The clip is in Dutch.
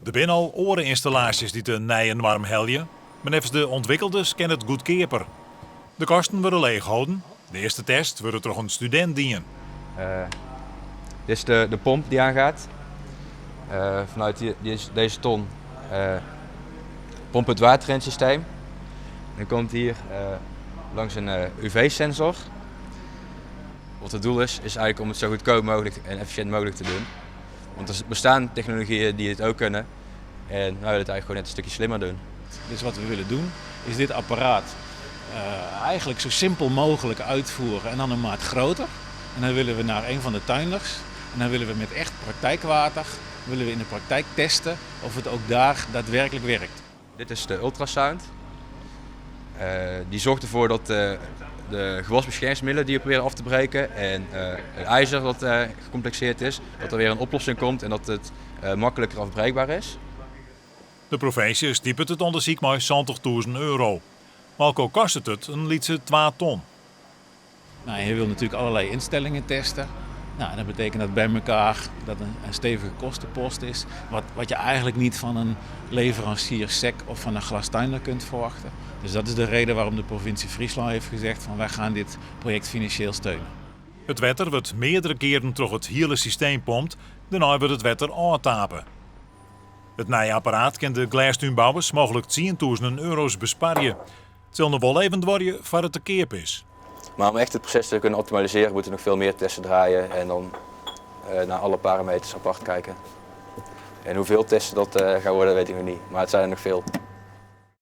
Er zijn al oreninstallaties die te nijen warm heljen, maar nevens de ontwikkelders kent het goedkeper. De kosten worden leeghouden. De eerste test wordt toch een student dienen. Dit is de pomp die aangaat. Vanuit deze ton pompt het water in het systeem. Dan komt hier langs een UV-sensor. Wat het doel is eigenlijk om het zo goedkoop mogelijk en efficiënt mogelijk te doen. Want er bestaan technologieën die het ook kunnen. En wij willen het eigenlijk gewoon net een stukje slimmer doen. Dus wat we willen doen is dit apparaat eigenlijk zo simpel mogelijk uitvoeren en dan een maat groter. En dan willen we naar een van de tuinders en dan willen we met echt praktijkwater willen we in de praktijk testen of het ook daar daadwerkelijk werkt. Dit is de ultrasound. Die zorgt ervoor dat de gewasbeschermingsmiddelen die we proberen af te breken en het ijzer dat gecomplexeerd is, dat er weer een oplossing komt en dat het makkelijker afbreekbaar is. De provincie stiepert het onderzoek maar €70.000. Maar ook kost het een lietse 2 ton. Nou, je wil natuurlijk allerlei instellingen testen. Nou, dat betekent dat bij elkaar dat een stevige kostenpost is. Wat je eigenlijk niet van een leverancier SEC of van een glastuinder kunt verwachten. Dus dat is de reden waarom de provincie Friesland heeft gezegd van wij gaan dit project financieel steunen. Het water wordt meerdere keren door het hele systeem pompt, daarna wordt het water aantapen. Het nieuwe apparaat kan de glastuinbouwers mogelijk €10.000 besparen. Het zal nog wel even worden voor het te keer is. Maar om echt het proces te kunnen optimaliseren moeten we nog veel meer testen draaien en dan naar alle parameters apart kijken. En hoeveel testen dat gaan worden weet ik nog niet, maar het zijn er nog veel.